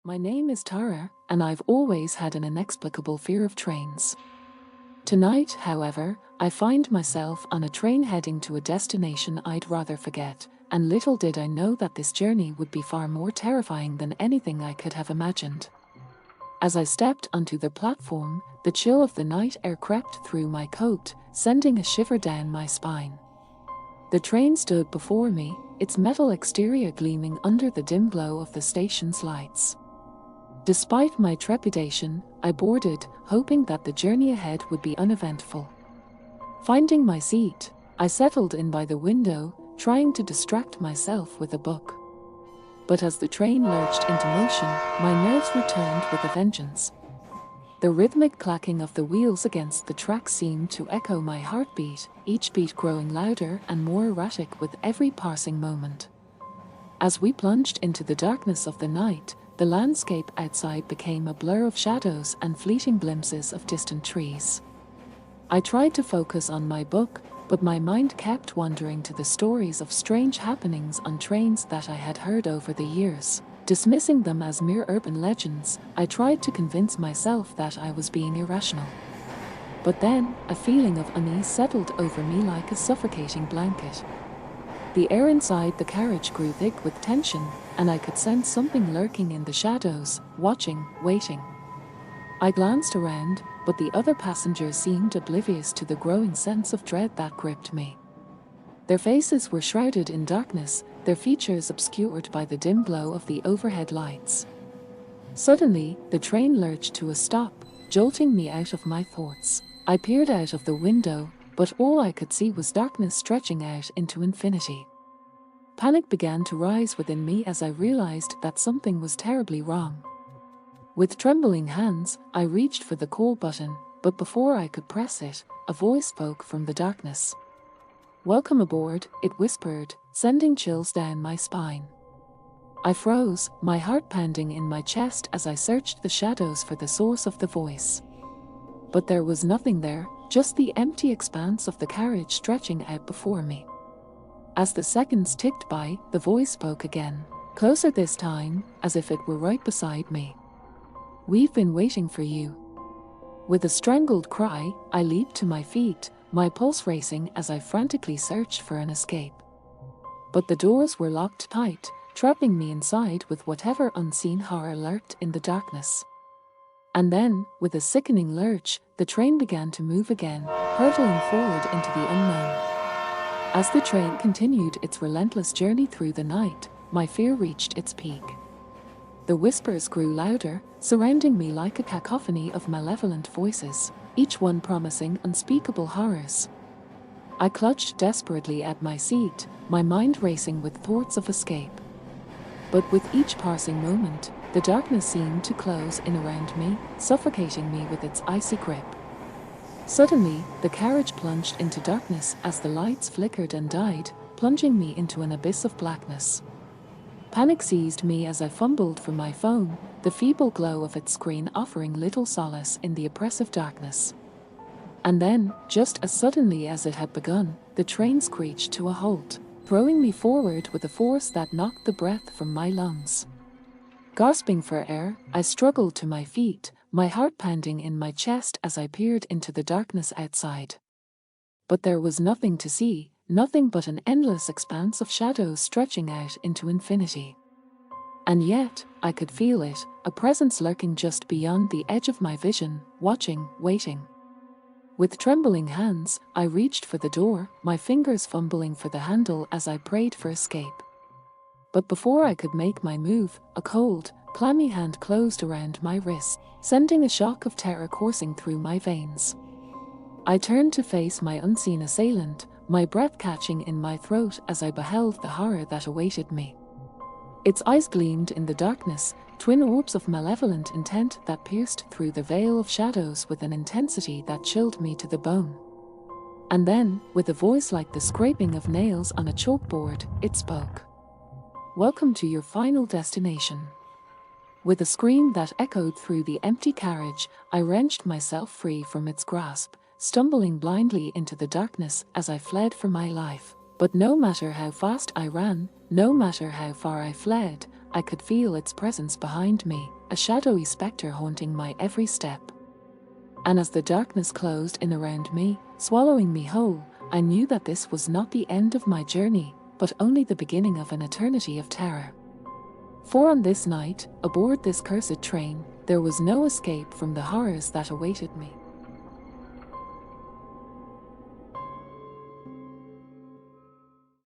My name is Tara, and I've always had an inexplicable fear of trains. Tonight, however, I find myself on a train heading to a destination I'd rather forget, and little did I know that this journey would be far more terrifying than anything I could have imagined. As I stepped onto the platform, the chill of the night air crept through my coat, sending a shiver down my spine. The train stood before me, its metal exterior gleaming under the dim glow of the station's lights. Despite my trepidation, I boarded, hoping that the journey ahead would be uneventful. Finding my seat, I settled in by the window, trying to distract myself with a book. But as the train lurched into motion, my nerves returned with a vengeance. The rhythmic clacking of the wheels against the track seemed to echo my heartbeat, each beat growing louder and more erratic with every passing moment. As we plunged into the darkness of the night, the landscape outside became a blur of shadows and fleeting glimpses of distant trees. I tried to focus on my book, but my mind kept wandering to the stories of strange happenings on trains that I had heard over the years. Dismissing them as mere urban legends, I tried to convince myself that I was being irrational. But then, a feeling of unease settled over me like a suffocating blanket. The air inside the carriage grew thick with tension, and I could sense something lurking in the shadows, watching, waiting. I glanced around, but the other passengers seemed oblivious to the growing sense of dread that gripped me. Their faces were shrouded in darkness, their features obscured by the dim glow of the overhead lights. Suddenly, the train lurched to a stop, jolting me out of my thoughts. I peered out of the window, but all I could see was darkness stretching out into infinity. Panic began to rise within me as I realized that something was terribly wrong. With trembling hands, I reached for the call button, but before I could press it, a voice spoke from the darkness. "Welcome aboard," it whispered, sending chills down my spine. I froze, my heart pounding in my chest as I searched the shadows for the source of the voice. But there was nothing there, just the empty expanse of the carriage stretching out before me. As the seconds ticked by, the voice spoke again, closer this time, as if it were right beside me. "We've been waiting for you." With a strangled cry, I leaped to my feet, my pulse racing as I frantically searched for an escape. But the doors were locked tight, trapping me inside with whatever unseen horror lurked in the darkness. And then, with a sickening lurch, the train began to move again, hurtling forward into the unknown. As the train continued its relentless journey through the night, my fear reached its peak. The whispers grew louder, surrounding me like a cacophony of malevolent voices, each one promising unspeakable horrors. I clutched desperately at my seat, my mind racing with thoughts of escape. But with each passing moment, the darkness seemed to close in around me, suffocating me with its icy grip. Suddenly, the carriage plunged into darkness as the lights flickered and died, plunging me into an abyss of blackness. Panic seized me as I fumbled for my phone, the feeble glow of its screen offering little solace in the oppressive darkness. And then, just as suddenly as it had begun, the train screeched to a halt, throwing me forward with a force that knocked the breath from my lungs. Gasping for air, I struggled to my feet, my heart pounding in my chest as I peered into the darkness outside. But there was nothing to see, nothing but an endless expanse of shadows stretching out into infinity. And yet, I could feel it, a presence lurking just beyond the edge of my vision, watching, waiting. With trembling hands, I reached for the door, my fingers fumbling for the handle as I prayed for escape. But before I could make my move, a cold, clammy hand closed around my wrist, sending a shock of terror coursing through my veins. I turned to face my unseen assailant, my breath catching in my throat as I beheld the horror that awaited me. Its eyes gleamed in the darkness, twin orbs of malevolent intent that pierced through the veil of shadows with an intensity that chilled me to the bone. And then, with a voice like the scraping of nails on a chalkboard, it spoke. "Welcome to your final destination." With a scream that echoed through the empty carriage, I wrenched myself free from its grasp, stumbling blindly into the darkness as I fled for my life. But no matter how fast I ran, no matter how far I fled, I could feel its presence behind me, a shadowy spectre haunting my every step. And as the darkness closed in around me, swallowing me whole, I knew that this was not the end of my journey, but only the beginning of an eternity of terror. For on this night, aboard this cursed train, there was no escape from the horrors that awaited me.